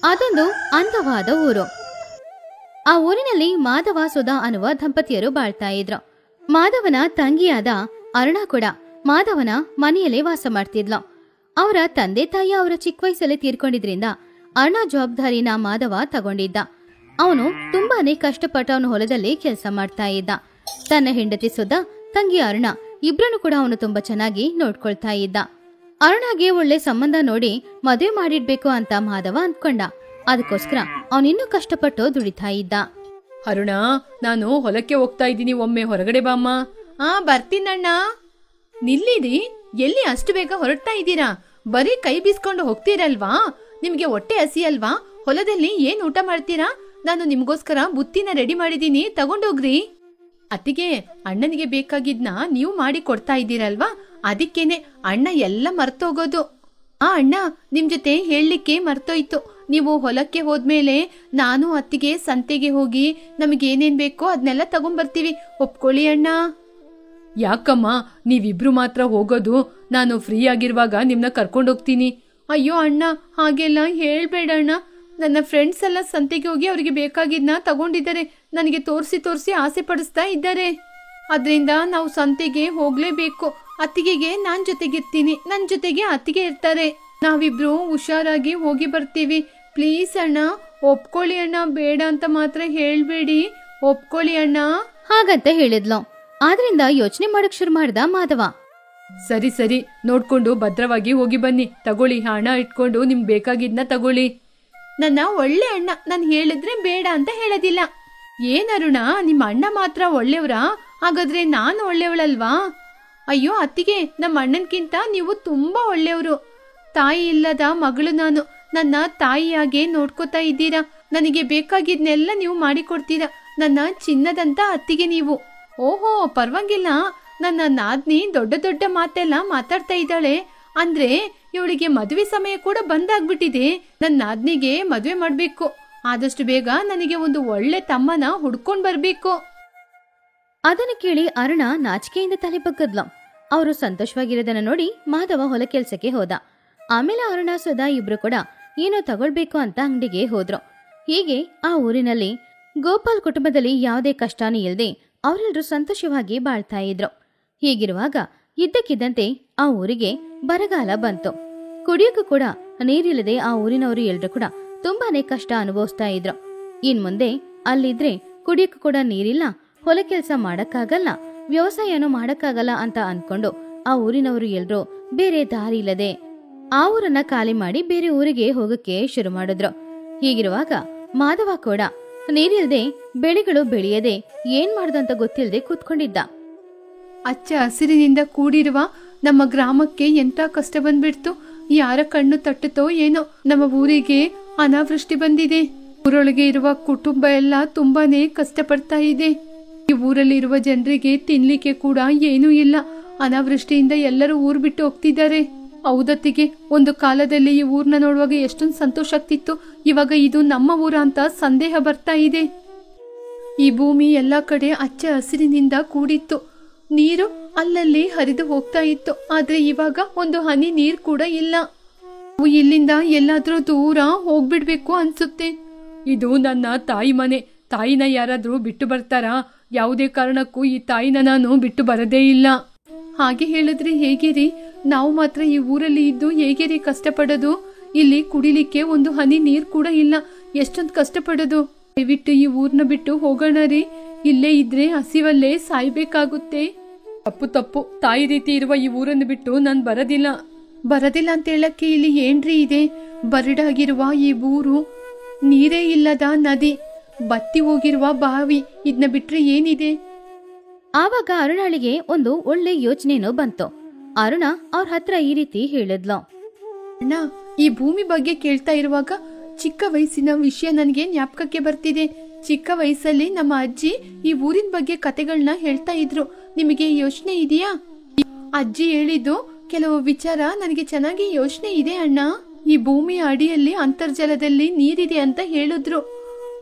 ಅದೊಂದು ಅಂದವಾದ ಊರು. ಆ ಊರಿನಲ್ಲಿ ಮಾಧವ ಸುಧಾ ಅನ್ನುವ ದಂಪತಿಯರು ಬಾಳ್ತಾ ಇದ್ರು. ಮಾಧವನ ತಂಗಿಯಾದ ಅರುಣಾ ಕೂಡ ಮಾಧವನ ಮನೆಯಲ್ಲೇ ವಾಸ ಮಾಡ್ತಿದ್ಲು. ಅವರ ತಂದೆ ತಾಯಿ ಅವರ ಚಿಕ್ಕ ವಯಸ್ಸಲ್ಲೇ ತೀರ್ಕೊಂಡಿದ್ರಿಂದ ಅರುಣಾ ಜವಾಬ್ದಾರಿನ ಮಾಧವ ತಗೊಂಡಿದ್ದ. ಅವನು ತುಂಬಾನೇ ಕಷ್ಟಪಟ್ಟು ಅವನ ಹೊಲದಲ್ಲಿ ಕೆಲಸ ಮಾಡ್ತಾ ಇದ್ದ. ತನ್ನ ಹೆಂಡತಿ ಸುಧಾ, ತಂಗಿ ಅರುಣಾ ಇಬ್ರನ್ನು ಕೂಡ ಅವನು ತುಂಬಾ ಚೆನ್ನಾಗಿ ನೋಡ್ಕೊಳ್ತಾ ಇದ್ದ. ಅರುಣಾಗೆ ಒಳ್ಳೆ ಸಂಬಂಧ ನೋಡಿ ಮದುವೆ ಮಾಡಿಡ್ಬೇಕು ಅಂತ ಮಾಧವ ಅಂದ್ಕೊಂಡ. ಅದಕ್ಕೋಸ್ಕರ ಅವನಿನ್ನೂ ಕಷ್ಟಪಟ್ಟು ದುಡಿತಾ ಇದ್ದ. ಅರುಣಾ, ನಾನು ಹೊಲಕ್ಕೆ ಹೋಗ್ತಾ ಇದ್ದೀನಿ, ಒಮ್ಮೆ ಹೊರಗಡೆ ಬಾಮ್ಮ. ಬರ್ತೀನಣ್ಣ. ನಿಲ್ಲಿರಿ, ಎಲ್ಲಿ ಅಷ್ಟು ಬೇಗ ಹೊರಡ್ತಾ ಇದ್ದೀರಾ? ಬರೀ ಕೈ ಬೀಸ್ಕೊಂಡು ಹೋಗ್ತೀರಲ್ವಾ? ನಿಮ್ಗೆ ಹೊಟ್ಟೆ ಹಸಿ ಅಲ್ವಾ? ಹೊಲದಲ್ಲಿ ಏನ್ ಊಟ ಮಾಡ್ತೀರಾ? ನಾನು ನಿಮ್ಗೋಸ್ಕರ ಬುತ್ತಿನ ರೆಡಿ ಮಾಡಿದೀನಿ, ತಗೊಂಡೋಗ್ರಿ. ಅತ್ತಿಗೆ, ಅಣ್ಣನಿಗೆ ಬೇಕಾಗಿದ್ನ ನೀವು ಮಾಡಿ ಕೊಡ್ತಾ ಇದ್ದೀರಲ್ವಾ, ಅದಕ್ಕೇನೆ ಅಣ್ಣ ಎಲ್ಲ ಮರ್ತೋಗೋದು. ಅಣ್ಣ, ನಿಮ್ ಜೊತೆ ಹೇಳಲಿಕ್ಕೆ ಮರ್ತೋಯ್ತು. ನೀವು ಹೊಲಕ್ಕೆ ಹೋದ್ಮೇಲೆ ನಾನು ಅತ್ತಿಗೆ ಸಂತೆಗೆ ಹೋಗಿ ನಮಗೇನೇನ್ ಬೇಕೋ ಅದನ್ನೆಲ್ಲ ತಗೊಂಡ್ಬರ್ತೀವಿ, ಒಪ್ಕೊಳ್ಳಿ ಅಣ್ಣ. ಯಾಕಮ್ಮ, ನೀವಿಬ್ರು ಮಾತ್ರ ಹೋಗೋದು? ನಾನು ಫ್ರೀ ಆಗಿರುವಾಗ ನಿಮ್ನ ಕರ್ಕೊಂಡೋಗ್ತೀನಿ. ಅಯ್ಯೋ ಅಣ್ಣ, ಹಾಗೆಲ್ಲ ಹೇಳ್ಬೇಡಣ್ಣ. ನನ್ನ ಫ್ರೆಂಡ್ಸ್ ಎಲ್ಲ ಸಂತೆಗೆ ಹೋಗಿ ಅವ್ರಿಗೆ ಬೇಕಾಗಿದ್ನ ತಗೊಂಡಿದ್ದಾರೆ, ನನಗೆ ತೋರಿಸಿ ಆಸೆ ಪಡಿಸ್ತಾ ಇದ್ದಾರೆ. ಅದ್ರಿಂದ ನಾವು ಸಂತೆಗೆ ಹೋಗ್ಲೇಬೇಕು. ಅತ್ತಿಗೆಗೆ ನಾನ್ ಜೊತೆಗಿರ್ತೀನಿ, ನನ್ ಜೊತೆಗೆ ಅತ್ತಿಗೆ ಇರ್ತಾರೆ. ನಾವಿಬ್ರು ಹುಷಾರಾಗಿ ಹೋಗಿ ಬರ್ತೀವಿ. ಪ್ಲೀಸ್ ಅಣ್ಣ, ಒಪ್ಕೊಳ್ಳಿ ಅಣ್ಣ. ಬೇಡ ಅಂತ ಮಾತ್ರ ಹೇಳ್ಬೇಡಿ, ಒಪ್ಕೊಳ್ಳಿ ಅಣ್ಣ. ಹಾಗಂತ ಹೇಳಿದ್ಲು. ಆದ್ರಿಂದ ಯೋಚನೆ ಮಾಡಕ್ ಶುರು ಮಾಡ್ದ ಮಾಧವ. ಸರಿ ಸರಿ, ನೋಡ್ಕೊಂಡು ಭದ್ರವಾಗಿ ಹೋಗಿ ಬನ್ನಿ. ತಗೊಳ್ಳಿ, ಹಣ ಇಟ್ಕೊಂಡು ನಿಮ್ಗೆ ಬೇಕಾಗಿದ್ನ ತಗೊಳ್ಳಿ. ನನ್ನ ಒಳ್ಳೆ ಅಣ್ಣ, ನಾನು ಹೇಳಿದ್ರೆ ಬೇಡ ಅಂತ ಹೇಳೋದಿಲ್ಲ. ಏನರುಣ, ನಿಮ್ಮ ಅಣ್ಣ ಮಾತ್ರ ಒಳ್ಳೆಯವರಾ? ಹಾಗಾದ್ರೆ ನಾನು ಒಳ್ಳೆಯವಳಲ್ವಾ? ಅಯ್ಯೋ ಅತ್ತಿಗೆ, ನಮ್ಮ ಅಣ್ಣನ್ಕಿಂತ ನೀವು ತುಂಬಾ ಒಳ್ಳೆಯವರು. ತಾಯಿ ಇಲ್ಲದ ಮಗಳು ನಾನು. ನನ್ನ ತಾಯಿಯಾಗೆ ನೋಡ್ಕೋತಾ ಇದ್ದೀರಾ. ನನಗೆ ಬೇಕಾಗಿದ್ನೆಲ್ಲ ನೀವು ಮಾಡಿಕೊಡ್ತೀರಾ. ನನ್ನ ಚಿನ್ನದಂತ ಅತ್ತಿಗೆ ನೀವು. ಓಹೋ, ಪರವಾಗಿಲ್ಲ. ನನ್ನ ನಾದ್ನಿ ದೊಡ್ಡ ದೊಡ್ಡ ಮಾತೆಲ್ಲ ಮಾತಾಡ್ತಾ ಇದ್ದಾಳೆ. ಅಂದ್ರೆ ಇವಳಿಗೆ ಮದುವೆ ಸಮಯ ಕೂಡ ಬಂದಾಗ್ಬಿಟ್ಟಿದೆ. ನನ್ನ ನಾದ್ನಿಗೆ ಮದುವೆ ಮಾಡ್ಬೇಕು. ಆದಷ್ಟು ಬೇಗ ನನಗೆ ಒಂದು ಒಳ್ಳೆ ತಮ್ಮನ ಹುಡ್ಕೊಂಡ್ ಬರ್ಬೇಕು. ಅದನ್ನು ಕೇಳಿ ಅರುಣಾ ನಾಚಿಕೆಯಿಂದ ತಲೆ ಬಗ್ಗದ್ಲು. ಅವರು ಸಂತೋಷವಾಗಿರೋದನ್ನ ನೋಡಿ ಮಾಧವ ಹೊಲ ಕೆಲ್ಸಕ್ಕೆ ಹೋದ. ಆಮೇಲೆ ಅರುಣಾ ಸುಧಾ ಇಬ್ರು ಕೂಡ ಏನೋ ತಗೊಳ್ಬೇಕು ಅಂತ ಅಂಗಡಿಗೆ ಹೋದ್ರು. ಹೀಗೆ ಆ ಊರಿನಲ್ಲಿ ಗೋಪಾಲ್ ಕುಟುಂಬದಲ್ಲಿ ಯಾವುದೇ ಕಷ್ಟನೂ ಇಲ್ಲದೆ ಅವರೆಲ್ಲರೂ ಸಂತೋಷವಾಗಿ ಬಾಳ್ತಾ ಇದ್ರು. ಹೀಗಿರುವಾಗ ಇದ್ದಕ್ಕಿದ್ದಂತೆ ಆ ಊರಿಗೆ ಬರಗಾಲ ಬಂತು. ಕುಡಿಯೋಕ್ಕೂ ಕೂಡ ನೀರಿಲ್ಲದೆ ಆ ಊರಿನವರು ಎಲ್ರು ಕೂಡ ತುಂಬಾನೇ ಕಷ್ಟ ಅನುಭವಿಸ್ತಾ ಇದ್ರು. ಇನ್ ಮುಂದೆ ಅಲ್ಲಿದ್ರೆ ಕುಡಿಯೋಕ್ಕೂ ಕೂಡ ನೀರಿಲ್ಲ, ಹೊಲ ಕೆಲಸ ಮಾಡಕ್ಕಾಗಲ್ಲ, ವ್ಯವಸಾಯನೂ ಮಾಡಕ್ಕಾಗಲ್ಲ ಅಂತ ಅನ್ಕೊಂಡು ಆ ಊರಿನವರು ಎಲ್ರು ಬೇರೆ ದಾರಿ ಇಲ್ಲದೆ ಆ ಊರನ್ನ ಖಾಲಿ ಮಾಡಿ ಬೇರೆ ಊರಿಗೆ ಹೋಗಕ್ಕೆ ಶುರು ಮಾಡಿದ್ರು. ಹೀಗಿರುವಾಗ ಮಾಧವ ಕೂಡ ನೀರಿಲ್ದೆ ಬೆಳೆಗಳು ಬೆಳೆಯದೆ ಏನ್ ಮಾಡ್ದಂತ ಗೊತ್ತಿಲ್ಲದೆ ಕೂತ್ಕೊಂಡಿದ್ದ. ಅಚ್ಚ ಹಸಿರಿನಿಂದ ಕೂಡಿರುವ ನಮ್ಮ ಗ್ರಾಮಕ್ಕೆ ಎಂತ ಕಷ್ಟ ಬಂದ್ಬಿಡ್ತು. ಯಾರ ಕಣ್ಣು ತಟ್ಟುತ್ತೋ ಏನೋ, ನಮ್ಮ ಊರಿಗೆ ಅನಾವೃಷ್ಟಿ ಬಂದಿದೆ. ಊರೊಳಗೆ ಇರುವ ಕುಟುಂಬ ಎಲ್ಲ ತುಂಬಾನೇ ಕಷ್ಟಪಡ್ತಾ ಇದೆ. ಈ ಊರಲ್ಲಿ ಇರುವ ಜನರಿಗೆ ತಿನ್ಲಿಕ್ಕೆ ಕೂಡ ಏನೂ ಇಲ್ಲ. ಅನಾವೃಷ್ಟಿಯಿಂದ ಎಲ್ಲರೂ ಊರ್ ಬಿಟ್ಟು ಹೋಗ್ತಿದ್ದಾರೆ. ಹೌದತ್ತಿಗೆ, ಒಂದು ಕಾಲದಲ್ಲಿ ಈ ಊರ್ನ ನೋಡುವಾಗ ಎಷ್ಟೊಂದು ಸಂತೋಷ ಆಗ್ತಿತ್ತು. ಇವಾಗ ಇದು ನಮ್ಮ ಊರ ಅಂತ ಸಂದೇಹ ಬರ್ತಾ ಇದೆ. ಈ ಭೂಮಿ ಎಲ್ಲಾ ಕಡೆ ಹಚ್ಚ ಹಸಿರಿನಿಂದ ಕೂಡಿತ್ತು. ನೀರು ಅಲ್ಲಲ್ಲಿ ಹರಿದು ಹೋಗ್ತಾ ಇತ್ತು. ಆದ್ರೆ ಇವಾಗ ಒಂದು ಹನಿ ನೀರ್ ಕೂಡ ಇಲ್ಲ. ಇಲ್ಲಿಂದ ಎಲ್ಲಾದ್ರೂ ದೂರ ಹೋಗ್ಬಿಡ್ಬೇಕು ಅನ್ಸುತ್ತೆ. ಇದು ನನ್ನ ತಾಯಿ ಮನೆ. ತಾಯಿನ ಯಾರಾದ್ರೂ ಬಿಟ್ಟು ಬರ್ತಾರಾ? ಯಾವುದೇ ಕಾರಣಕ್ಕೂ ಈ ತಾಯಿನ ನಾನು ಬಿಟ್ಟು ಬರದೇ ಇಲ್ಲ. ಹಾಗೆ ಹೇಳಿದ್ರೆ ಹೇಗಿರಿ? ನಾವು ಮಾತ್ರ ಈ ಊರಲ್ಲಿ ಇದ್ದು ಹೇಗಿರಿ ಕಷ್ಟಪಡೋದು? ಇಲ್ಲಿ ಕುಡಿಲಿಕ್ಕೆ ಒಂದು ಹನಿ ನೀರ್ ಕೂಡ ಇಲ್ಲ. ಎಷ್ಟೊಂದು ಕಷ್ಟಪಡೋದು. ದಯವಿಟ್ಟು ಈ ಊರ್ನ ಬಿಟ್ಟು ಹೋಗೋಣ ರೀ. ಇಲ್ಲೇ ಇದ್ರೆ ಹಸಿವಲ್ಲೇ ಸಾಯ್ಬೇಕಾಗುತ್ತೆ. ತಪ್ಪು. ತಾಯಿ ರೀತಿ ಇರುವ ಈ ಊರನ್ನು ಬಿಟ್ಟು ನಾನ್ ಬರೋದಿಲ್ಲ ಅಂತ ಹೇಳಕ್ಕೆ ಇಲ್ಲಿ ಏನ್ರಿ ಇದೆ? ಬರಡಾಗಿರುವ ಈ ಊರು, ನೀರೇ ಇಲ್ಲದ ನದಿ, ಬತ್ತಿ ಹೋಗಿರುವ ಬಾವಿ, ಇದನ್ನ ಬಿಟ್ರೆ ಏನಿದೆ? ಆವಾಗ ಅರುಣಾಳಿಗೆ ಒಂದು ಒಳ್ಳೆ ಯೋಚನೆನೂ ಬಂತು. ಅರುಣಾ ಅವ್ರ ಹತ್ರ ಈ ರೀತಿ ಹೇಳಿದ್ಲು. ಅಣ್ಣ, ಈ ಭೂಮಿ ಬಗ್ಗೆ ಕೇಳ್ತಾ ಇರುವಾಗ ಚಿಕ್ಕ ವಯಸ್ಸಿನ ವಿಷಯ ನನಗೆ ಜ್ಞಾಪಕಕ್ಕೆ ಬರ್ತಿದೆ. ಚಿಕ್ಕ ವಯಸ್ಸಲ್ಲಿ ನಮ್ಮ ಅಜ್ಜಿ ಈ ಊರಿನ ಬಗ್ಗೆ ಕತೆಗಳನ್ನ ಹೇಳ್ತಾ ಇದ್ರು. ನಿಮಗೆ ಯೋಚನೆ ಇದೆಯಾ? ಅಜ್ಜಿ ಹೇಳಿದ್ದು ಕೆಲವು ವಿಚಾರ ನನಗೆ ಚೆನ್ನಾಗಿ ಯೋಚನೆ ಇದೆ ಅಣ್ಣ. ಈ ಭೂಮಿಯ ಅಡಿಯಲ್ಲಿ ಅಂತರ್ಜಲದಲ್ಲಿ ನೀರಿದೆ ಅಂತ ಹೇಳಿದ್ರು.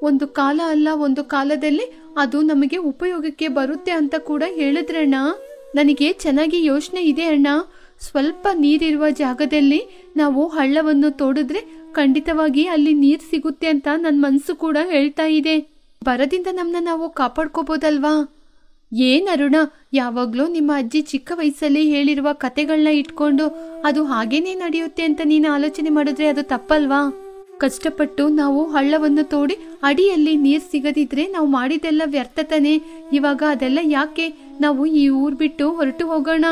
ಒಂದು ಕಾಲ ಅಲ್ಲ ಒಂದು ಕಾಲದಲ್ಲಿ ಅದು ನಮಗೆ ಉಪಯೋಗಕ್ಕೆ ಬರುತ್ತೆ ಅಂತ ಕೂಡ ಹೇಳಿದ್ರಣ್ಣ. ನನಗೆ ಚೆನ್ನಾಗಿ ಯೋಚನೆ ಇದೆ ಅಣ್ಣ. ಸ್ವಲ್ಪ ನೀರಿರುವ ಜಾಗದಲ್ಲಿ ನಾವು ಹಳ್ಳವನ್ನು ತೋಡಿದ್ರೆ ಖಂಡಿತವಾಗಿ ಅಲ್ಲಿ ನೀರ್ ಸಿಗುತ್ತೆ ಅಂತ ನನ್ ಮನ್ಸು ಕೂಡ ಹೇಳ್ತಾ ಇದೆ. ಬರದಿಂದ ನಮ್ನ ನಾವು ಕಾಪಾಡ್ಕೋಬೋದಲ್ವಾ? ಏನ್ ಅರುಣ, ಯಾವಾಗ್ಲೂ ನಿಮ್ಮ ಅಜ್ಜಿ ಚಿಕ್ಕ ವಯಸ್ಸಲ್ಲಿ ಹೇಳಿರುವ ಕತೆಗಳನ್ನ ಇಟ್ಕೊಂಡು ಅದು ಹಾಗೇನೇ ನಡೆಯುತ್ತೆ ಅಂತ ನೀನು ಆಲೋಚನೆ ಮಾಡಿದ್ರೆ ಅದು ತಪ್ಪಲ್ವಾ? ಕಷ್ಟಪಟ್ಟು ನಾವು ಹಳ್ಳವನ್ನು ತೋಡಿ ಅಡಿಯಲ್ಲಿ ನೀರ್ ಸಿಗದಿದ್ರೆ ನಾವು ಮಾಡಿದೆಲ್ಲ ವ್ಯರ್ಥತಾನೆ. ಇವಾಗ ಅದೆಲ್ಲ ಯಾಕೆ? ನಾವು ಈ ಊರ್ ಬಿಟ್ಟು ಹೊರಟು ಹೋಗೋಣ.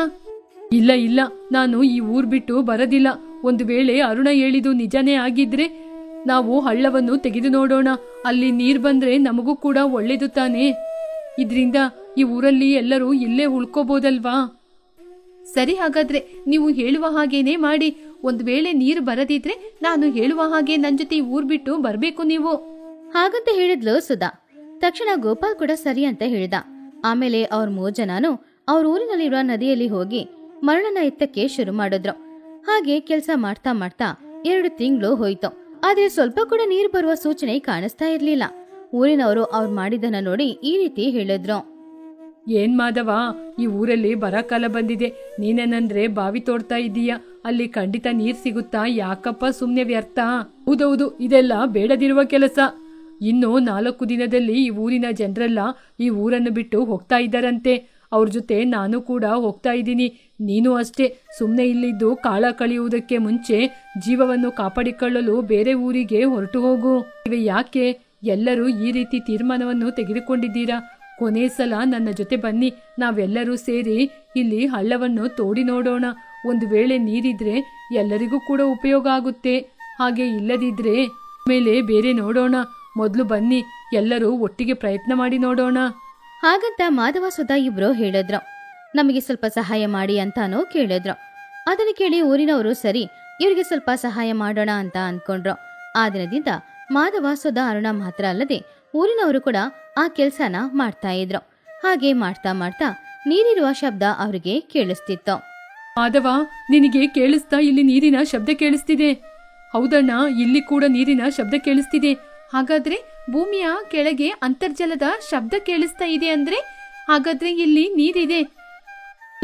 ಇಲ್ಲ ಇಲ್ಲ, ನಾನು ಈ ಊರ್ ಬಿಟ್ಟು ಬರೋದಿಲ್ಲ. ಒಂದು ವೇಳೆ ಅರುಣ ಹೇಳಿದು ನಿಜನೇ ಆಗಿದ್ರೆ ನಾವು ಹಳ್ಳವನ್ನು ತೆಗೆದು ನೋಡೋಣ. ಅಲ್ಲಿ ನೀರ್ ಬಂದ್ರೆ ನಮಗೂ ಕೂಡ ಒಳ್ಳೇದು ತಾನೆ. ಇದ್ರಿಂದ ಈ ಊರಲ್ಲಿ ಎಲ್ಲರೂ ಇಲ್ಲೇ ಉಳ್ಕೋಬೋದಲ್ವಾ? ಸರಿ, ಹಾಗಾದ್ರೆ ನೀವು ಹೇಳುವ ಹಾಗೇನೆ ಮಾಡಿ. ಒಂದ್ ವೇಳೆ ನೀರು ಬರದಿದ್ರೆ ನಾನು ಹೇಳುವ ಹಾಗೆ ನನ್ ಜೊತೆ ಈ ಊರ್ ಬಿಟ್ಟು ಬರ್ಬೇಕು ನೀವು. ಹಾಗಂತ ಹೇಳಿದ್ಲು ಸುಧಾ. ತಕ್ಷಣ ಗೋಪಾಲ್ ಕೂಡ ಸರಿ ಅಂತ ಹೇಳ್ದ. ಆಮೇಲೆ ಅವ್ರ 3 ಜನನು ಅವ್ರ ಊರಿನಲ್ಲಿರುವ ನದಿಯಲ್ಲಿ ಹೋಗಿ ಮರಳನ್ನ ಎತ್ತಕ್ಕೆ ಶುರು ಮಾಡಿದ್ರು. ಹಾಗೆ ಕೆಲ್ಸ ಮಾಡ್ತಾ ಮಾಡ್ತಾ 2 ತಿಂಗಳು ಹೋಯ್ತು. ಆದ್ರೆ ಸ್ವಲ್ಪ ಕೂಡ ನೀರು ಬರುವ ಸೂಚನೆ ಕಾಣಿಸ್ತಾ ಇರ್ಲಿಲ್ಲ. ಊರಿನವರು ಅವ್ರು ಮಾಡಿದನ್ನ ನೋಡಿ ಈ ರೀತಿ ಹೇಳಿದ್ರು. ಏನ್ ಮಾಧವ, ಈ ಊರಲ್ಲಿ ಬರಕಾಲ ಬಂದಿದೆ. ನೀನೇನಂದ್ರೆ ಬಾವಿ ತೋಡ್ತಾ ಇದ್ದೀಯ. ಅಲ್ಲಿ ಖಂಡಿತ ನೀರ್ ಸಿಗುತ್ತಾ? ಯಾಕಪ್ಪ ಸುಮ್ನೆ ವ್ಯರ್ಥ? ಹೌದೌದು, ಇದೆಲ್ಲ ಬೇಡದಿರುವ ಕೆಲಸ. ಇನ್ನು 4 ದಿನದಲ್ಲಿ ಈ ಊರಿನ ಜನರೆಲ್ಲ ಈ ಊರನ್ನು ಬಿಟ್ಟು ಹೋಗ್ತಾ ಇದ್ದಾರಂತೆ. ಅವ್ರ ಜೊತೆ ನಾನು ಕೂಡ ಹೋಗ್ತಾ ಇದ್ದೀನಿ. ನೀನು ಅಷ್ಟೇ. ಸುಮ್ನೆ ಇಲ್ಲಿದ್ದು ಕಾಲ ಕಳೆಯುವುದಕ್ಕೆ ಮುಂಚೆ ಜೀವವನ್ನು ಕಾಪಾಡಿಕೊಳ್ಳಲು ಬೇರೆ ಊರಿಗೆ ಹೊರಟು ಹೋಗು. ಯಾಕೆ ಎಲ್ಲರೂ ಈ ರೀತಿ ತೀರ್ಮಾನವನ್ನು ತೆಗೆದುಕೊಂಡಿದ್ದೀರಾ? ಕೊನೆ ಸಲ ನನ್ನ ಜೊತೆ ಬನ್ನಿ. ನಾವೆಲ್ಲರೂ ಸೇರಿ ಇಲ್ಲಿ ಹಳ್ಳವನ್ನು ತೋಡಿ ನೋಡೋಣ. ಒಂದು ವೇಳೆ ನೀರಿದ್ರೆ ಎಲ್ಲರಿಗೂ ಕೂಡ ಉಪಯೋಗ ಆಗುತ್ತೆ. ಹಾಗೆ ಇಲ್ಲದಿದ್ರೆ ಮೇಲೆ ಬೇರೆ ನೋಡೋಣ. ಮೊದಲು ಬನ್ನಿ, ಎಲ್ಲರೂ ಒಟ್ಟಿಗೆ ಪ್ರಯತ್ನ ಮಾಡಿ ನೋಡೋಣ. ಹಾಗಂತ ಮಾಧವ ಸುಧಾ ಇಬ್ರು ಹೇಳಿದ್ರು. ನಮಗೆ ಸ್ವಲ್ಪ ಸಹಾಯ ಮಾಡಿ ಅಂತಾನೂ ಕೇಳಿದ್ರು. ಅದನ್ನು ಕೇಳಿ ಊರಿನವರು ಸರಿ, ಇವರಿಗೆ ಸ್ವಲ್ಪ ಸಹಾಯ ಮಾಡೋಣ ಅಂತ ಅನ್ಕೊಂಡ್ರು. ಆ ದಿನದಿಂದ ಮಾಧವ ಸುಧಾ ಅರುಣ ಮಾತ್ರ ಅಲ್ಲದೆ ಊರಿನವರು ಕೂಡ ಆ ಕೆಲ್ಸನ ಮಾಡ್ತಾ ಇದ್ರು. ಹಾಗೆ ಮಾಡ್ತಾ ಮಾಡ್ತಾ ನೀರಿರುವ ಶಬ್ದ ಅವರಿಗೆ ಕೇಳಿಸ್ತಿತ್ತು. ಮಾಧವ, ನಿನಗೆ ಕೇಳಿಸ್ತಾ? ಇಲ್ಲಿ ನೀರಿನ ಶಬ್ದ ಕೇಳಿಸ್ತಿದೆ. ಹೌದಣ್ಣ, ಇಲ್ಲಿ ಕೂಡ ನೀರಿನ ಶಬ್ದ ಕೇಳಿಸ್ತಿದೆ. ಹಾಗಾದ್ರೆ ಭೂಮಿಯ ಕೆಳಗೆ ಅಂತರ್ಜಲದ ಶಬ್ದ ಕೇಳಿಸ್ತಾ ಇದೆ ಅಂದ್ರೆ ಹಾಗಾದ್ರೆ ಇಲ್ಲಿ ನೀರಿದೆ.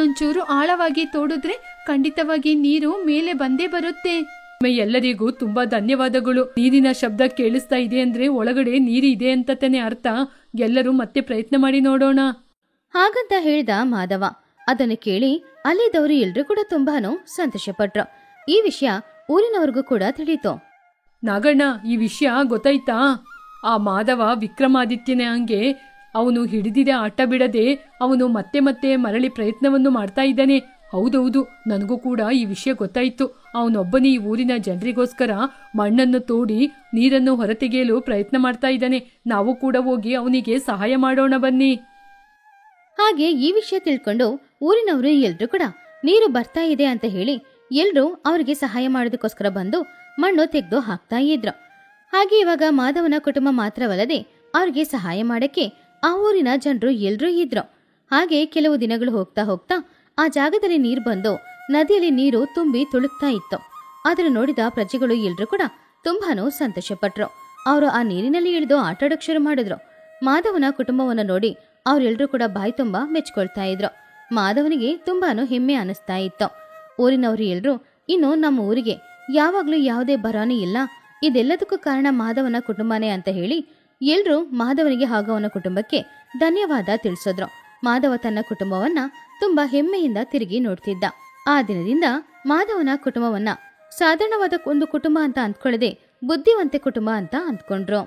ಒಂಚೂರು ಆಳವಾಗಿ ತೋಡಿದ್ರೆ ಖಂಡಿತವಾಗಿ ನೀರು ಮೇಲೆ ಬಂದೇ ಬರುತ್ತೆ. ಎಲ್ಲರಿಗೂ ತುಂಬಾ ಧನ್ಯವಾದಗಳು. ನೀರಿನ ಶಬ್ದ ಕೇಳಿಸ್ತಾ ಇದೆ ಅಂದ್ರೆ ಒಳಗಡೆ ನೀರು ಇದೆ ಅಂತ ತಾನೆ ಅರ್ಥ. ಎಲ್ಲರೂ ಮತ್ತೆ ಪ್ರಯತ್ನ ಮಾಡಿ ನೋಡೋಣ. ಹಾಗಂತ ಹೇಳ್ದ ಮಾಧವ. ಅದನ್ನು ಕೇಳಿ ಅಲ್ಲಿದ್ದವರು ಎಲ್ರೂ ಕೂಡ ತುಂಬಾನು ಸಂತೋಷಪಟ್ರು. ಈ ವಿಷಯ ಊರಿನವರಿಗೂ ಕೂಡ ತಿಳಿತು. ನಾಗಣ್ಣ, ಈ ವಿಷಯ ಗೊತ್ತಾಯ್ತಾ? ಆ ಮಾಧವ ವಿಕ್ರಮಾದಿತ್ಯನ ಹಂಗೆ ಅವನು ಹಿಡಿದಿದೆ ಆಟ ಬಿಡದೆ ಅವನು ಮತ್ತೆ ಮತ್ತೆ ಮರಳಿ ಪ್ರಯತ್ನವನ್ನು ಮಾಡ್ತಾ ಇದ್ದಾನೆ. ಹೌದೌದು, ನನಗೂ ಕೂಡ ಈ ವಿಷಯ ಗೊತ್ತಾಯ್ತು. ಅವನೊಬ್ಬನೇ ಈ ಊರಿನ ಜನರಿಗೋಸ್ಕರ ಮಣ್ಣನ್ನು ತೋಡಿ ನೀರನ್ನು ಹೊರತೆಗೆಯಲು ಪ್ರಯತ್ನ ಮಾಡ್ತಾ ಇದ್ದಾನೆ. ನಾವು ಕೂಡ ಹೋಗಿ ಅವನಿಗೆ ಸಹಾಯ ಮಾಡೋಣ ಬನ್ನಿ. ಹಾಗೆ ಈ ವಿಷಯ ತಿಳ್ಕೊಂಡು ಊರಿನವರು ಎಲ್ರೂ ಕೂಡ ನೀರು ಬರ್ತಾ ಇದೆ ಅಂತ ಹೇಳಿ ಎಲ್ರೂ ಅವರಿಗೆ ಸಹಾಯ ಮಾಡೋದಕ್ಕೋಸ್ಕರ ಬಂದು ಮಣ್ಣು ತೆಗೆದು ಹಾಕ್ತಾ ಇದ್ರು. ಹಾಗೆ ಇವಾಗ ಮಾಧವನ ಕುಟುಂಬ ಮಾತ್ರವಲ್ಲದೆ ಅವ್ರಿಗೆ ಸಹಾಯ ಮಾಡಕ್ಕೆ ಆ ಊರಿನ ಜನರು ಎಲ್ರೂ ಇದ್ರು. ಹಾಗೆ ಕೆಲವು ದಿನಗಳು ಹೋಗ್ತಾ ಹೋಗ್ತಾ ಆ ಜಾಗದಲ್ಲಿ ನೀರು ಬಂದು ನದಿಯಲ್ಲಿ ನೀರು ತುಂಬಿ ತುಳುಕ್ತಾ ಇತ್ತು. ಅದನ್ನು ನೋಡಿದ ಪ್ರಜೆಗಳು ಎಲ್ರೂ ಕೂಡ ತುಂಬಾನು ಸಂತೋಷಪಟ್ರು. ಅವರು ಆ ನೀರಿನಲ್ಲಿ ಇಳಿದು ಆಟಾಡೋಕ್ ಶುರು ಮಾಡಿದ್ರು. ಮಾಧವನ ಕುಟುಂಬವನ್ನು ನೋಡಿ ಅವರೆಲ್ಲರೂ ಕೂಡ ಬಾಯಿ ತುಂಬಾ ಮೆಚ್ಕೊಳ್ತಾ ಇದ್ರು. ಮಾಧವನಿಗೆ ತುಂಬಾನು ಹೆಮ್ಮೆ ಅನಿಸ್ತಾ ಇತ್ತು. ಊರಿನವರು ಎಲ್ರೂ ಇನ್ನು ನಮ್ಮ ಊರಿಗೆ ಯಾವಾಗ್ಲೂ ಯಾವುದೇ ಬರಾನೇ ಇಲ್ಲ, ಇದೆಲ್ಲದಕ್ಕೂ ಕಾರಣ ಮಾಧವನ ಕುಟುಂಬನೇ ಅಂತ ಹೇಳಿ ಎಲ್ರೂ ಮಾಧವನಿಗೆ ಹಾಗೂ ಅವನ ಕುಟುಂಬಕ್ಕೆ ಧನ್ಯವಾದ ತಿಳಿಸಿದ್ರು. ಮಾಧವ ತನ್ನ ಕುಟುಂಬವನ್ನ ತುಂಬಾ ಹೆಮ್ಮೆಯಿಂದ ತಿರುಗಿ ನೋಡ್ತಿದ್ದ. ಆ ದಿನದಿಂದ ಮಾಧವನ ಕುಟುಂಬವನ್ನ ಸಾಧಾರಣವಾದ ಒಂದು ಕುಟುಂಬ ಅಂತ ಅಂದ್ಕೊಳ್ಳದೆ ಬುದ್ಧಿವಂತೆ ಕುಟುಂಬ ಅಂತ ಅಂದ್ಕೊಂಡ್ರು.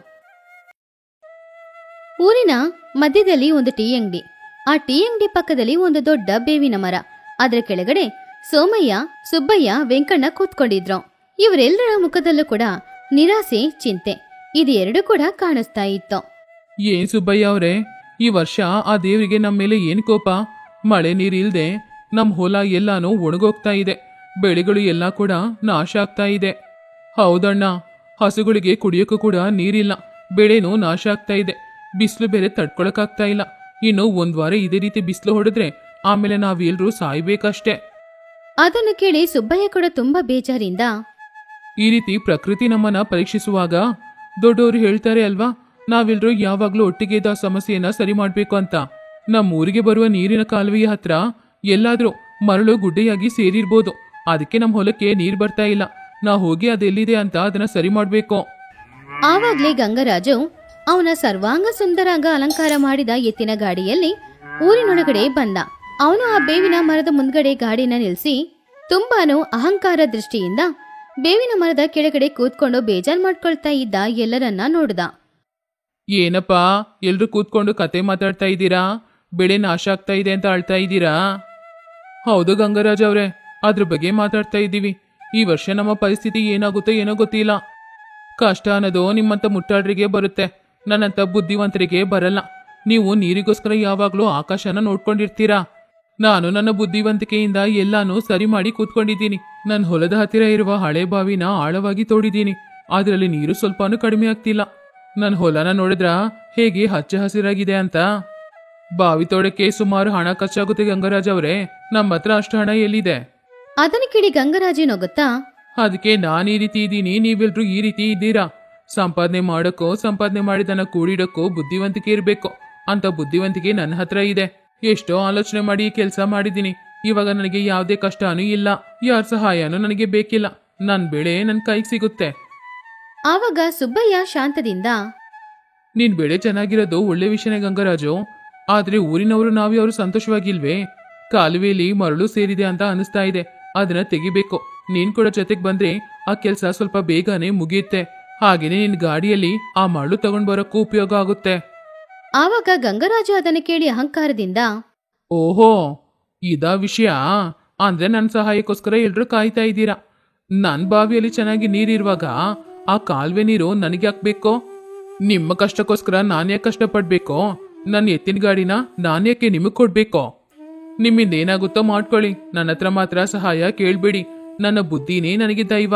ಊರಿನ ಮಧ್ಯದಲ್ಲಿ ಒಂದು ಟೀ ಅಂಗಡಿ. ಆ ಟೀ ಅಂಗಡಿ ಪಕ್ಕದಲ್ಲಿ ಒಂದು ದೊಡ್ಡ ಬೇವಿನ ಮರ. ಅದರ ಕೆಳಗಡೆ ಸೋಮಯ್ಯ, ಸುಬ್ಬಯ್ಯ, ವೆಂಕಣ್ಣ ಕೂತ್ಕೊಂಡಿದ್ರು. ಇವರೆಲ್ಲರ ಮುಖದಲ್ಲೂ ಕೂಡ ನಿರಾಸೆ, ಚಿಂತೆ ಇದೆರಡು ಕೂಡ ಕಾಣಿಸ್ತಾ ಇತ್ತು. ಏನ್ ಸುಬ್ಬಯ್ಯ ಅವರೇ, ಈ ವರ್ಷ ಆ ದೇವರಿಗೆ ನಮ್ಮ ಮೇಲೆ ಏನ್ ಕೋಪ? ಮಳೆ ನೀರಿಲ್ದೆ ನಮ್ಮ ಹೊಲ ಎಲ್ಲಾನು ಒಣಗೋಗ್ತಾ ಇದೆ. ಬೆಳೆಗಳು ಎಲ್ಲ ಕೂಡ ನಾಶ ಆಗ್ತಾ ಇದೆ. ಹೌದಣ್ಣ, ಹಸುಗಳಿಗೆ ಕುಡಿಯೋಕ್ಕೂ ಕೂಡ ನೀರಿಲ್ಲ. ಬೆಳೆನೂ ನಾಶ ಆಗ್ತಾ ಇದೆ. ಬಿಸಿಲು ಬೇರೆ ತಡ್ಕೊಳಕ್ಕಾಗ್ತಾ ಇಲ್ಲ. ಇನ್ನು 1 ವಾರ ಇದೇ ರೀತಿ ಬಿಸಿಲು ಹೊಡೆದ್ರೆ ಆಮೇಲೆ ನಾವೆಲ್ಲರೂ ಸಾಯ್ಬೇಕಷ್ಟೇ. ಅದನ್ನು ಕೇಳಿ ಸುಬ್ಬಯ್ಯ ಕೂಡ ತುಂಬಾ ಬೇಜಾರಿಂದ, ಈ ರೀತಿ ಪ್ರಕೃತಿ ನಮ್ಮನ್ನ ಪರೀಕ್ಷಿಸುವಾಗ ದೊಡ್ಡವರು ಹೇಳ್ತಾರೆ ಅಲ್ವಾ, ನಾವೆಲ್ಲರೂ ಯಾವಾಗ್ಲೂ ಒಟ್ಟಿಗೆ ಇದ್ದ ಸಮಸ್ಯೆಯನ್ನ ಸರಿ ಮಾಡ್ಬೇಕು ಅಂತ. ನಮ್ಮ ಊರಿಗೆ ಬರುವ ನೀರಿನ ಕಾಲುವೆಯ ಹತ್ರ ಎಲ್ಲಾದ್ರೂ ಮರಳು ಗುಡ್ಡೆಯಾಗಿ ಸೇರಿರ್ಬೋದು. ಅದಕ್ಕೆ ನಮ್ಮ ಹೊಲಕ್ಕೆ ನೀರ್ ಬರ್ತಾ ಇಲ್ಲ. ನಾ ಹೋಗಿ ಅದೆಲ್ಲಿದೆ ಅಂತ ಅದನ್ನ ಸರಿ ಮಾಡ್ಬೇಕು. ಆವಾಗ್ಲೇ ಗಂಗರಾಜು ಅವನ ಸರ್ವಾಂಗ ಸುಂದರಾಂಗ ಅಲಂಕಾರ ಮಾಡಿದ ಎತ್ತಿನ ಗಾಡಿಯಲ್ಲಿ ಊರಿನೊಳಗಡೆ ಬಂದ. ಅವನು ಆ ಬೇವಿನ ಮರದ ಮುಂದ್ಗಡೆ ಗಾಡಿನ ನಿಲ್ಸಿ ತುಂಬಾನು ಅಹಂಕಾರ ದೃಷ್ಟಿಯಿಂದ ಬೇವಿನ ಮರದ ಕೆಳಗಡೆ ಕೂತ್ಕೊಂಡು ಬೇಜಾರ್ ಮಾಡ್ಕೊಳ್ತಾ ಇದ್ದ ಎಲ್ಲರನ್ನ ನೋಡ್ದ. ಏನಪ್ಪಾ ಎಲ್ರು ಕೂತ್ಕೊಂಡು ಕತೆ ಮಾತಾಡ್ತಾ ಇದ್ದೀರಾ? ಬೆಳೆ ನಾಶ ಆಗ್ತಾ ಇದೆ ಅಂತ ಅಳ್ತಾ ಇದ್ದೀರಾ? ಹೌದು ಗಂಗರಾಜ್ ಅವ್ರೆ, ಅದ್ರ ಬಗ್ಗೆ ಮಾತಾಡ್ತಾ ಇದ್ದೀವಿ. ಈ ವರ್ಷ ನಮ್ಮ ಪರಿಸ್ಥಿತಿ ಏನಾಗುತ್ತೋ ಏನೋ ಗೊತ್ತಿಲ್ಲ. ಕಷ್ಟ ಅನ್ನೋದು ನಿಮ್ಮಂತ ಮುಟ್ಟಾಡ್ರಿಗೆ ಬರುತ್ತೆ, ನನ್ನಂತ ಬುದ್ಧಿವಂತರಿಗೆ ಬರಲ್ಲ. ನೀವು ನೀರಿಗೋಸ್ಕರ ಯಾವಾಗ್ಲೂ ಆಕಾಶನ ನೋಡ್ಕೊಂಡಿರ್ತೀರಾ. ನಾನು ನನ್ನ ಬುದ್ಧಿವಂತಿಕೆಯಿಂದ ಎಲ್ಲಾನು ಸರಿ ಮಾಡಿ ಕೂತ್ಕೊಂಡಿದ್ದೀನಿ. ನನ್ನ ಹೊಲದ ಹತ್ತಿರ ಇರುವ ಹಳೆ ಬಾವಿನ ಆಳವಾಗಿ ತೋಡಿದ್ದೀನಿ. ಅದರಲ್ಲಿ ನೀರು ಸ್ವಲ್ಪನೂ ಕಡಿಮೆ ಆಗ್ತಿಲ್ಲ. ನನ್ನ ಹೊಲನ ನೋಡಿದ್ರ ಹೇಗೆ ಹಚ್ಚ ಹಸಿರಾಗಿದೆ ಅಂತ. ಬಾವಿ ತೋಡಕ್ಕೆ ಸುಮಾರು ಹಣ ಖರ್ಚಾಗುತ್ತೆ ಗಂಗರಾಜ್ ಅವರೇ, ನಮ್ಮ ಹತ್ರ ಅಷ್ಟು ಹಣ ಎಲ್ಲಿದೆ? ಅದನ್ನ ಕೇಳಿ ಗಂಗರಾಜು ನಗುತ್ತಾ, ಅದಕ್ಕೆ ನಾನು ಈ ರೀತಿ ಇದ್ದೀನಿ, ನೀವೆಲ್ರೂ ಈ ರೀತಿ ಇದ್ದೀರಾ. ಸಂಪಾದನೆ ಮಾಡೋಕ್ಕೋ ಸಂಪಾದನೆ ಮಾಡಿದನ್ನ ಕೂಡಿಡಕ್ಕೋ ಬುದ್ಧಿವಂತಿಕೆ ಇರಬೇಕು. ಅಂತ ಬುದ್ಧಿವಂತಿಕೆ ನನ್ನ ಹತ್ರ ಇದೆ. ಎಷ್ಟೋ ಆಲೋಚನೆ ಮಾಡಿ ಕೆಲಸ ಮಾಡಿದ್ದೀನಿ. ಇವಾಗ ನನಗೆ ಯಾವುದೇ ಕಷ್ಟನೂ ಇಲ್ಲ, ಯಾರ ಸಹಾಯನೂ ನನಗೆ ಬೇಕಿಲ್ಲ. ನನ್ನ ಬೆಳೆ ನನ್ನ ಕೈಗೆ ಸಿಗುತ್ತೆ. ಆವಾಗ ಸುಬ್ಬಯ್ಯ ಶಾಂತದಿಂದ, ನಿನ್ ಬೆಳೆ ಚೆನ್ನಾಗಿರೋದು ಒಳ್ಳೆ ವಿಷಯನೇ ಗಂಗರಾಜು, ಆದ್ರೆ ಊರಿನವರು ನಾವ್ಯಾರು ಸಂತೋಷವಾಗಿಲ್ವೇ? ಕಾಲುವೆಯಲ್ಲಿ ಮರಳು ಸೇರಿದೆ ಅಂತ ಅನಿಸ್ತಾ ಇದೆ, ಅದನ್ನ ತೆಗಿಬೇಕು. ನೀನ್ ಕೂಡ ಜೊತೆಗೆ ಬಂದ್ರೆ ಆ ಕೆಲಸ ಸ್ವಲ್ಪ ಬೇಗನೆ ಮುಗಿಯುತ್ತೆ. ಹಾಗೇನೆ ನಿನ್ ಗಾಡಿಯಲ್ಲಿ ಆ ಮರಳು ತಗೊಂಡ್ ಬರೋಕ್ಕೂ ಉಪಯೋಗ ಆಗುತ್ತೆ. ಆವಾಗ ಗಂಗರಾಜು ಅದನ್ನು ಕೇಳಿ ಅಹಂಕಾರದಿಂದ, ಓಹೋ ಇದಾ ವಿಷಯ? ಅಂದ್ರೆ ನನ್ನ ಸಹಾಯಕ್ಕೋಸ್ಕರ ಎಲ್ರೂ ಕಾಯ್ತಾ ಇದ್ದೀರಾ. ನನ್ ಬಾವಿಯಲ್ಲಿ ಚೆನ್ನಾಗಿ ನೀರಿರುವಾಗ ಆ ಕಾಲುವೆ ನೀರು ನನಗೆ ಹಾಕ್ಬೇಕೋ? ನಿಮ್ಮ ಕಷ್ಟಕ್ಕೋಸ್ಕರ ನಾನ್ಯಾಕೆ ಕಷ್ಟಪಡ್ಬೇಕೋ? ನನ್ನ ಎತ್ತಿನ ಗಾಡಿನ ನಾನ್ಯಾಕೆ ನಿಮಗ್ ಕೊಡ್ಬೇಕೋ? ನಿಮ್ಮಿಂದ ಏನಾಗುತ್ತೋ ಮಾಡ್ಕೊಳ್ಳಿ, ನನ್ನ ಹತ್ರ ಮಾತ್ರ ಸಹಾಯ ಕೇಳ್ಬೇಡಿ. ನನ್ನ ಬುದ್ಧಿನೇ ನನಗೆ ದೈವ.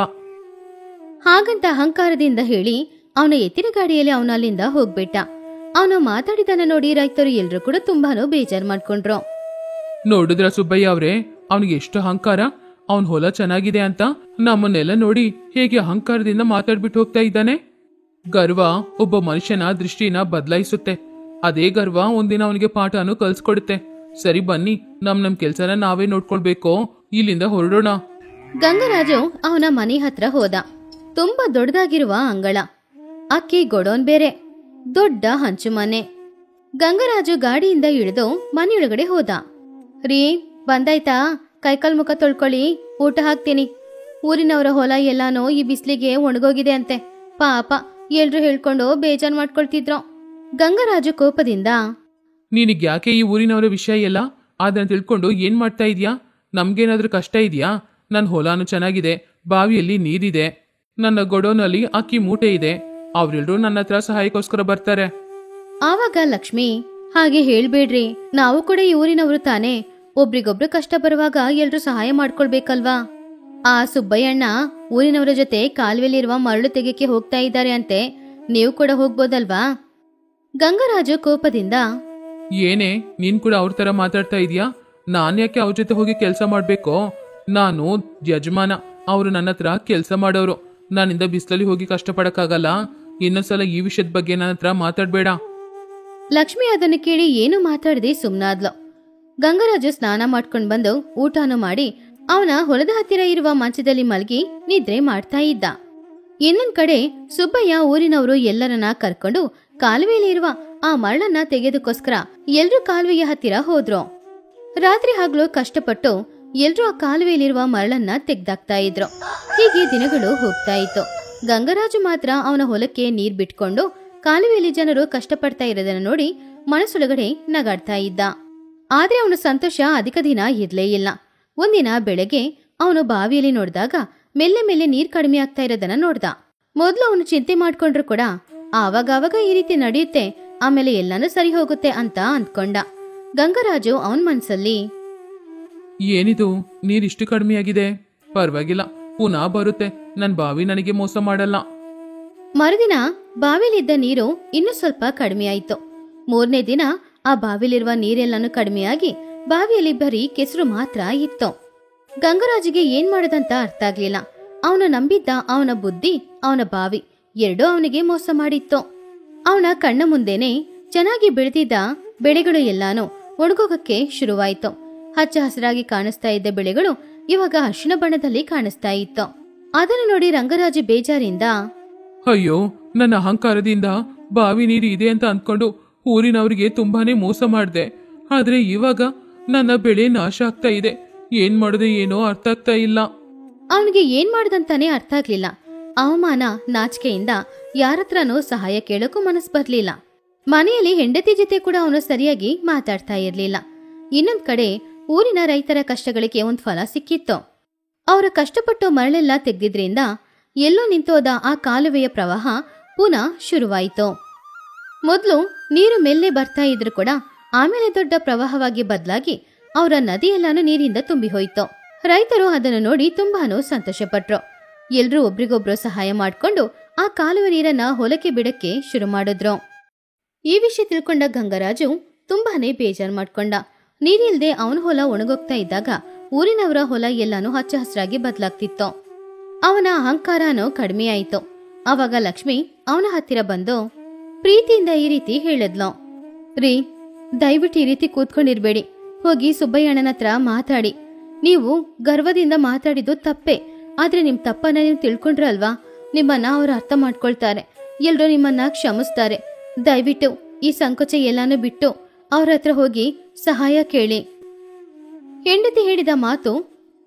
ಹಾಗಂತ ಅಹಂಕಾರದಿಂದ ಹೇಳಿ ಅವನ ಎತ್ತಿನ ಗಾಡಿಯಲ್ಲಿ ಅವನ ಅಲ್ಲಿಂದ ಹೋಗ್ಬಿಟ್ಟ. ಅವನು ಮಾತಾಡಿದನ್ನ ನೋಡಿ ರೈತರು ಎಲ್ರು ಕೂಡ ತುಂಬಾನು ಬೇಜಾರ್ ಮಾಡ್ಕೊಂಡ್ರು. ನೋಡಿದ್ರ ಸುಬ್ಬಯ್ಯ ಅವ್ರೆ, ಅವನಿಗೆ ಎಷ್ಟು ಅಹಂಕಾರ. ಅವನ್ ಹೊಲ ಚೆನ್ನಾಗಿದೆ ಅಂತ ನಮ್ಮನ್ನೆಲ್ಲ ನೋಡಿ ಹೇಗೆ ಅಹಂಕಾರದಿಂದ ಮಾತಾಡ್ಬಿಟ್ಟು ಹೋಗ್ತಾ ಇದ್ದಾನೆ. ಗರ್ವ ಒಬ್ಬ ಮನುಷ್ಯನ ದೃಷ್ಟಿನ ಬದಲಾಯಿಸುತ್ತೆ. ಅದೇ ಗರ್ವ ಒಂದಿನ ಅವನಿಗೆ ಪಾಠನೂ ಕಲ್ಸ್ಕೊಡುತ್ತೆ. ಸರಿ ಬನ್ನಿ, ನಮ್ ಕೆಲ್ಸನ ನಾವೇ ನೋಡ್ಕೊಳ್ಬೇಕೋ, ಇಲ್ಲಿಂದ ಹೊರಡೋಣ. ಗಂಗರಾಜು ಅವನ ಮನೆ ಹತ್ರ ಹೋದ. ತುಂಬಾ ದೊಡ್ಡದಾಗಿರುವ ಅಂಗಳ, ಅಕ್ಕಿ ಗೊಡೋನ್ ಬೇರೆ, ದೊಡ್ಡ ಹಂಚು ಮನೆ. ಗಂಗರಾಜು ಗಾಡಿಯಿಂದ ಇಳಿದು ಮನೆಯೊಳಗಡೆ ಹೋದ. ರೀ ಬಂದಾಯ್ತಾ? ಕೈಕಾಲ್ ಮುಖ ತೊಳ್ಕೊಳ್ಳಿ, ಊಟ ಹಾಕ್ತೀನಿ. ಊರಿನವರ ಹೊಲ ಎಲ್ಲಾನು ಈ ಬಿಸ್ಲಿಗೆ ಒಣಗೋಗಿದೆ ಅಂತೆ. ಪಾಪ ಎಲ್ರು ಹೇಳ್ಕೊಂಡು ಬೇಜಾರ್ ಮಾಡ್ಕೊಳ್ತಿದ್ರು. ಗಂಗರಾಜು ಕೋಪದಿಂದ, ನಿನಗ್ ಯಾಕೆ ಈ ಊರಿನವರ ವಿಷಯ ಎಲ್ಲ? ಅದನ್ನ ತಿಳ್ಕೊಂಡು ಏನ್ ಮಾಡ್ತಾ ಇದೀಯಾ? ನಮ್ಗೇನಾದ್ರೂ ಕಷ್ಟ ಇದೆಯಾ? ನನ್ನ ಹೊಲಾನು ಚೆನ್ನಾಗಿದೆ, ಬಾವಿಯಲ್ಲಿ ನೀರಿದೆ, ನನ್ನ ಗೊಡೋನಲ್ಲಿ ಅಕ್ಕಿ ಮೂಟೆ ಇದೆ. ಅವ್ರೆಲ್ರೂ ನನ್ನ ಹತ್ರ ಸಹಾಯಕ್ಕೋಸ್ಕರ ಬರ್ತಾರೆ. ಆವಾಗ ಲಕ್ಷ್ಮಿ, ಹಾಗೆ ಹೇಳ್ಬೇಡ್ರಿ, ನಾವು ಕೂಡ ಈ ಊರಿನವರು ತಾನೇ. ಒಬ್ರಿಗೊಬ್ರು ಕಷ್ಟ ಬರುವಾಗ ಎಲ್ರು ಸಹಾಯ ಮಾಡ್ಕೊಳ್ಬೇಕಲ್ವಾ? ಆ ಸುಬ್ಬಯ್ಯಣ್ಣ ಊರಿನವರ ಜೊತೆ ಕಾಲುವೆಲಿರುವ ಮರಳು ತೆಗೆಕ್ಕೆ ಹೋಗ್ತಾ ಇದ್ದಾರೆ ಅಂತೆ, ನೀವು ಕೂಡ ಹೋಗ್ಬೋದಲ್ವಾ? ಗಂಗರಾಜು ಕೋಪದಿಂದ, ಏನೇ ನೀನ್ ಕೂಡ ಅವ್ರ ತರ ಮಾತಾಡ್ತಾ ಇದೀಯಾ? ನಾನ್ ಯಾಕೆ ಅವ್ರ ಜೊತೆ ಹೋಗಿ ಕೆಲಸ ಮಾಡ್ಬೇಕೋ? ನಾನು ಯಜಮಾನ, ಅವರು ನನ್ನ ಹತ್ರ ಕೆಲಸ ಮಾಡೋರು. ನಾನಿಂದ ಬಿಸಿಲಲ್ಲಿ ಹೋಗಿ ಕಷ್ಟಪಡಕ್ಕಾಗಲ್ಲ. ಇನ್ನೊಂದ್ಸಲ ಈ ವಿಷಯದ ಬಗ್ಗೆ ನನ್ನ ಹತ್ರ ಮಾತಾಡ್ಬೇಡ. ಲಕ್ಷ್ಮಿ ಅದನ್ನು ಕೇಳಿ ಏನು ಮಾತಾಡದೆ ಸುಮ್ನಾದ್ಲು. ಗಂಗರಾಜು ಸ್ನಾನ ಮಾಡ್ಕೊಂಡ್ ಬಂದು ಊಟನೂ ಮಾಡಿ ಅವನ ಹೊಲದ ಹತ್ತಿರ ಇರುವ ಮಂಚದಲ್ಲಿ ಮಲಗಿ ನಿದ್ರೆ ಮಾಡ್ತಾ ಇದ್ದ. ಇನ್ನೊಂದ್ ಕಡೆ ಸುಬ್ಬಯ್ಯ ಊರಿನವರು ಎಲ್ಲರನ್ನ ಕರ್ಕೊಂಡು ಕಾಲುವೆಯಲ್ಲಿ ಇರುವ ಆ ಮರಳನ್ನ ತೆಗೆದಕ್ಕೋಸ್ಕರ ಎಲ್ರೂ ಕಾಲುವೆಯ ಹತ್ತಿರ ಹೋದ್ರು. ರಾತ್ರಿ ಹಗಲು ಕಷ್ಟಪಟ್ಟು ಎಲ್ರೂ ಆ ಕಾಲುವೆಯಲ್ಲಿರುವ ಮರಳನ್ನ ತೆಗ್ದಾಕ್ತಾ ಇದ್ರು. ಹೀಗೆ ದಿನಗಳು ಹೋಗ್ತಾ ಇತ್ತು. ಗಂಗರಾಜು ಮಾತ್ರ ಅವನ ಹೊಲಕ್ಕೆ ನೀರ್ ಬಿಟ್ಕೊಂಡು ಕಾಲುವೆಯಲ್ಲಿ ಜನರು ಕಷ್ಟಪಡ್ತಾ ಇರೋದನ್ನ ನೋಡಿ ಮನಸ್ಸೊಳಗಡೆ ನಗಾಡ್ತಾ ಇದ್ದ. ಆದ್ರೆ ಅವನ ಸಂತೋಷ ಅಧಿಕ ದಿನ ಇರ್ಲೇ ಇಲ್ಲ. ಒಂದಿನ ಬೆಳಗ್ಗೆ ಅವನು ಬಾವಿಯಲ್ಲಿ ನೋಡಿದಾಗ ಮೆಲ್ಲೆ ಮೆಲ್ಲೆ ನೀರ್ ಕಡಿಮೆ ಆಗ್ತಾ ಇರೋದನ್ನ ನೋಡ್ದ. ಮೊದ್ಲು ಅವನು ಚಿಂತೆ ಮಾಡ್ಕೊಂಡ್ರು ಕೂಡ ಆವಾಗವಾಗ ಈ ರೀತಿ ನಡೆಯುತ್ತೆ, ಆಮೇಲೆ ಎಲ್ಲಾನು ಸರಿ ಹೋಗುತ್ತೆ ಅಂತ ಅಂದ್ಕೊಂಡ. ಗಂಗರಾಜು ಅವನ್ ಮನ್ಸಲ್ಲಿ, ಏನಿದು ನೀರಿಷ್ಟು ಕಡಿಮೆಯಾಗಿದೆ? ಪರವಾಗಿಲ್ಲ, ಪುನಃ ಬರುತ್ತೆ. ನನ್ ಬಾವಿ ನನಗೆ ಮೋಸ ಮಾಡಲ್ಲ. ಮರುದಿನ ಬಾವಿಲಿದ್ದ ನೀರು ಇನ್ನೂ ಸ್ವಲ್ಪ ಕಡಿಮೆಯಾಯಿತು. ಮೂರನೇ ದಿನ ಆ ಬಾವಿಲಿರುವ ನೀರೆಲ್ಲಾನು ಕಡಿಮೆಯಾಗಿ ಬಾವಿಯಲ್ಲಿ ಬರೀ ಕೆಸರು ಮಾತ್ರ ಇತ್ತು. ಗಂಗರಾಜಿಗೆ ಏನ್ ಮಾಡದಂತ ಅರ್ಥ ಆಗ್ಲಿಲ್ಲ. ಅವನು ನಂಬಿದ್ದ ಅವನ ಬುದ್ಧಿ, ಅವನ ಬಾವಿ ಎರಡೂ ಅವನಿಗೆ ಮೋಸ ಮಾಡಿತ್ತು. ಅವನ ಕಣ್ಣ ಮುಂದೆನೆ ಚೆನ್ನಾಗಿ ಬೆಳೆದಿದ್ದ ಬೆಳೆಗಳು ಎಲ್ಲಾನು ಒಣಗೋಗಕ್ಕೆ ಶುರುವಾಯಿತು. ಹಚ್ಚ ಹಸಿರಾಗಿ ಕಾಣಿಸ್ತಾ ಇದ್ದ ಬೆಳೆಗಳು ಇವಾಗ ಅರಿಶಿನ ಬಣ್ಣದಲ್ಲಿ ಕಾಣಿಸ್ತಾ ಇತ್ತು. ಅದನ್ನು ನೋಡಿ ರಂಗರಾಜು ಬೇಜಾರಿಂದ, ಅಯ್ಯೋ, ನನ್ನ ಅಹಂಕಾರದಿಂದ ಬಾವಿ ನೀರು ಇದೆ ಅಂತ ಅಂದ್ಕೊಂಡು ಊರಿನವರಿಗೆ ತುಂಬಾನೇ ಮೋಸ ಮಾಡಿದೆ. ಆದ್ರೆ ಇವಾಗ ನನ್ನ ಬೆಳೆ ನಾಶ ಆಗ್ತಾ ಇದೆ. ಏನ್ ಮಾಡೋದು ಏನೋ ಅರ್ಥ ಆಗ್ತಾ ಇಲ್ಲ. ಅವನಿಗೆ ಏನ್ ಮಾಡ್ದಂತಾನೆ ಅರ್ಥ ಆಗ್ಲಿಲ್ಲ. ಅವಮಾನ, ನಾಚಿಕೆಯಿಂದ ಯಾರತ್ರನೂ ಸಹಾಯ ಕೇಳೋಕ್ಕೂ ಮನಸ್ಸು ಬರ್ಲಿಲ್ಲ. ಮನೆಯಲ್ಲಿ ಹೆಂಡತಿ ಜೊತೆ ಕೂಡ ಅವನು ಸರಿಯಾಗಿ ಮಾತಾಡ್ತಾ ಇರ್ಲಿಲ್ಲ. ಇನ್ನೊಂದ್ ಕಡೆ ಊರಿನ ರೈತರ ಕಷ್ಟಗಳಿಗೆ ಒಂದ್ ಫಲ ಸಿಕ್ಕಿತ್ತು. ಅವರ ಕಷ್ಟಪಟ್ಟು ಮರಳೆಲ್ಲ ತೆಗ್ದಿದ್ರಿಂದ ಎಲ್ಲೋ ನಿಂತೋದ ಆ ಕಾಲುವೆಯ ಪ್ರವಾಹ ಪುನಃ ಶುರುವಾಯಿತು. ಮೊದಲು ನೀರು ಮೆಲ್ಲೆ ಬರ್ತಾ ಇದ್ರು ಕೂಡ ಆಮೇಲೆ ದೊಡ್ಡ ಪ್ರವಾಹವಾಗಿ ಬದಲಾಗಿ ಅವರ ನದಿಯೆಲ್ಲಾನು ನೀರಿಂದ ತುಂಬಿ ಹೋಯಿತು. ರೈತರು ಅದನ್ನು ನೋಡಿ ತುಂಬಾನು ಸಂತೋಷಪಟ್ರು. ಎಲ್ರೂ ಒಬ್ರಿಗೊಬ್ರು ಸಹಾಯ ಮಾಡ್ಕೊಂಡು ಆ ಕಾಲುವೆ ನೀರನ್ನ ಹೊಲಕ್ಕೆ ಬಿಡಕ್ಕೆ ಶುರು ಮಾಡಿದ್ರು. ಈ ವಿಷಯ ತಿಳ್ಕೊಂಡ ಗಂಗರಾಜು ತುಂಬಾನೇ ಬೇಜಾರ್ ಮಾಡ್ಕೊಂಡ. ನೀರಿಲ್ದೆ ಅವನ ಹೊಲ ಒಣಗೋಗ್ತಾ ಇದ್ದಾಗ ಊರಿನವರ ಹೊಲ ಎಲ್ಲಾನು ಹಚ್ಚ ಹಸಿರಾಗಿ ಬದಲಾಗ್ತಿತ್ತು. ಅವನ ಅಹಂಕಾರನೂ ಕಡಿಮೆ ಆಯಿತು. ಅವಾಗ ಲಕ್ಷ್ಮಿ ಅವನ ಹತ್ತಿರ ಬಂದು ಪ್ರೀತಿಯಿಂದ ಈ ರೀತಿ ಹೇಳಿದ್ಲು, ರೀ, ದಯವಿಟ್ಟು ಈ ರೀತಿ ಕೂತ್ಕೊಂಡಿರ್ಬೇಡಿ. ಹೋಗಿ ಸುಬ್ಬಯ್ಯಣ್ಣನ ಹತ್ರ ಮಾತಾಡಿ. ನೀವು ಗರ್ವದಿಂದ ಮಾತಾಡಿದ್ದು ತಪ್ಪೆ. ಆದ್ರೆ ನಿಮ್ ತಪ್ಪನ್ನ ನೀವು ತಿಳ್ಕೊಂಡ್ರಲ್ವಾ, ನಿಮ್ಮನ್ನ ಅವ್ರು ಅರ್ಥ ಮಾಡ್ಕೊಳ್ತಾರೆ. ಎಲ್ರೂ ನಿಮ್ಮನ್ನ ಕ್ಷಮಿಸ್ತಾರೆ. ದಯವಿಟ್ಟು ಈ ಸಂಕೋಚ ಎಲ್ಲಾನು ಬಿಟ್ಟು ಅವ್ರ ಹತ್ರ ಹೋಗಿ ಸಹಾಯ ಕೇಳಿ. ಹೆಂಡತಿ ಹೇಳಿದ ಮಾತು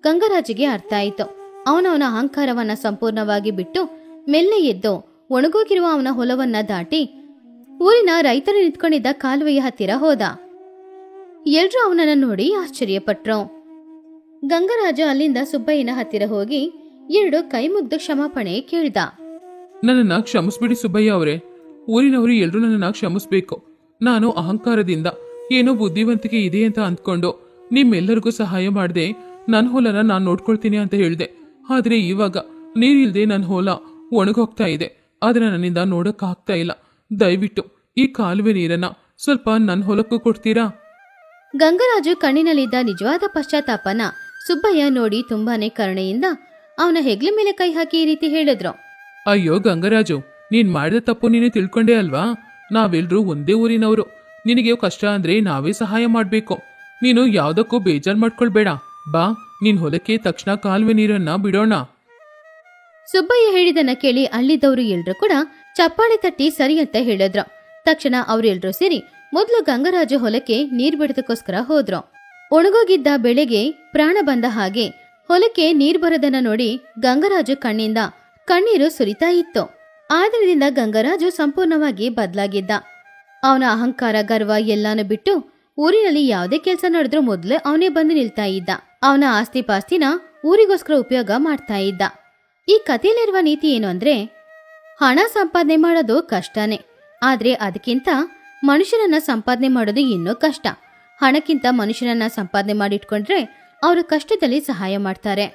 ಗಂಗರಾಜಿಗೆ ಅರ್ಥ ಆಯಿತು. ಅವನವನ ಅಹಂಕಾರವನ್ನ ಸಂಪೂರ್ಣವಾಗಿ ಬಿಟ್ಟು ಮೆಲ್ಲೆ ಎದ್ದು ಒಣಗೋಗಿರುವ ಅವನ ಹೊಲವನ್ನ ದಾಟಿ ಊರಿನ ರೈತರು ನಿಂತ್ಕೊಂಡಿದ್ದ ಕಾಲುವೆಯ ಹತ್ತಿರ ಹೋದ. ಎಲ್ರೂ ಅವನನ್ನ ನೋಡಿ ಆಶ್ಚರ್ಯಪಟ್ರು. ಗಂಗರಾಜ ಅಲ್ಲಿಂದ ಸುಬ್ಬಯ್ಯನ ಹತ್ತಿರ ಹೋಗಿ 2 ಕೈ ಮುಗ್ದು ಕ್ಷಮಾಪಣೆ ಕೇಳ್ದ. ನನ್ನನ್ನ ಕ್ಷಮಿಸ್ಬಿಡಿ ಸುಬ್ಬಯ್ಯ ಅವರೇ. ಊರಿನವರು ಎಲ್ರೂ ನನ್ನನ್ನ ಕ್ಷಮಿಸ್ಬೇಕು. ನಾನು ಅಹಂಕಾರದಿಂದ ಏನೋ ಬುದ್ಧಿವಂತಿಕೆ ಇದೆ ಅಂತ ಅಂದ್ಕೊಂಡು ನಿಮ್ಮೆಲ್ಲರಿಗೂ ಸಹಾಯ ಮಾಡದೆ ನನ್ನ ಹೊಲನ ನಾನು ನೋಡ್ಕೊಳ್ತೀನಿ ಅಂತ ಹೇಳ್ದೆ. ಆದ್ರೆ ಇವಾಗ ನೀರಿಲ್ದೆ ನನ್ನ ಹೊಲ ಒಣಗೋಗ್ತಾ ಇದೆ. ಆದ್ರೆ ನನ್ನಿಂದ ನೋಡಕ್ಕಾಗ್ತಾ ಇಲ್ಲ. ದಯವಿಟ್ಟು ಈ ಕಾಲುವೆ ನೀರನ್ನ ಸ್ವಲ್ಪ ನನ್ನ ಹೊಲಕ್ಕೂ ಕೊಡ್ತೀರಾ? ಗಂಗರಾಜು ಕಣ್ಣಿನಲ್ಲಿದ್ದ ನಿಜವಾದ ಪಶ್ಚಾತ್ತಾಪನ ಸುಬ್ಬಯ್ಯ ನೋಡಿ ತುಂಬಾನೇ ಕರುಣೆಯಿಂದ ಅವನ ಹೆಗ್ಲ ಮೇಲೆ ಕೈ ಹಾಕಿ ಈ ರೀತಿ ಹೇಳಿದ್ರು. ಅಯ್ಯೋ ಗಂಗರಾಜು, ನೀನ್ ಮಾಡಿದ ತಪ್ಪು ನೀನು ತಿಳ್ಕೊಂಡೆ ಅಲ್ವಾ? ನಾವೆಲ್ರೂ ಒಂದೇ ಊರಿನವರು. ನಿನಗೆ ಕಷ್ಟ ಅಂದ್ರೆ ನಾವೇ ಸಹಾಯ ಮಾಡ್ಬೇಕು. ನೀನು ಯಾವ್ದಕ್ಕೂ ಬೇಜಾರ್ ಮಾಡ್ಕೊಳ್ಬೇಡ. ಬಾ, ನಿನ್ ಹೊಲಕ್ಕೆ ತಕ್ಷಣ ಕಾಲುವೆ ನೀರನ್ನ ಬಿಡೋಣ. ಸುಬ್ಬಯ್ಯ ಹೇಳಿದನ್ನ ಕೇಳಿ ಅಲ್ಲಿದ್ದವರು ಎಲ್ರೂ ಕೂಡ ಚಪ್ಪಾಳೆ ತಟ್ಟಿ ಸರಿ ಅಂತ ಹೇಳಿದ್ರು. ತಕ್ಷಣ ಅವರೆಲ್ರೂ ಸೇರಿ ಮೊದಲು ಗಂಗರಾಜು ಹೊಲಕ್ಕೆ ನೀರ್ ಬಿಡೋದಕ್ಕೋಸ್ಕರ ಹೋದ್ರು. ಒಣಗೋಗಿದ್ದ ಬೆಳೆಗೆ ಪ್ರಾಣ ಬಂದ ಹಾಗೆ ಹೊಲಕ್ಕೆ ನೀರ್ ಬರೋದನ್ನ ನೋಡಿ ಗಂಗರಾಜು ಕಣ್ಣಿಂದ ಕಣ್ಣೀರು ಸುರಿತಾ ಇತ್ತು. ಆದ್ರಿಂದ ಗಂಗರಾಜು ಸಂಪೂರ್ಣವಾಗಿ ಬದಲಾಗಿದ್ದ. ಅವನ ಅಹಂಕಾರ, ಗರ್ವ ಎಲ್ಲಾನು ಬಿಟ್ಟು ಊರಿನಲ್ಲಿ ಯಾವುದೇ ಕೆಲಸ ನಡೆದ್ರೂ ಮೊದಲೇ ಅವನೇ ಬಂದು ನಿಲ್ತಾ ಇದ್ದ. ಅವನ ಆಸ್ತಿ ಪಾಸ್ತಿನ ಊರಿಗೋಸ್ಕರ ಉಪಯೋಗ ಮಾಡ್ತಾ ಇದ್ದ. ಈ ಕಥೆಯಲ್ಲಿರುವ ನೀತಿ ಏನು ಅಂದ್ರೆ, ಹಣ ಸಂಪಾದನೆ ಮಾಡೋದು ಕಷ್ಟನೇ, ಆದ್ರೆ ಅದಕ್ಕಿಂತ ಮನುಷ್ಯರನ್ನ ಸಂಪಾದನೆ ಮಾಡೋದು ಇನ್ನೂ ಕಷ್ಟ. ಹಣಕ್ಕಿಂತ ಮನುಷ್ಯರನ್ನ ಸಂಪಾದನೆ ಮಾಡಿಟ್ಕೊಂಡ್ರೆ ಅವರು ಕಷ್ಟದಲ್ಲಿ ಸಹಾಯ ಮಾಡ್ತಾರೆ.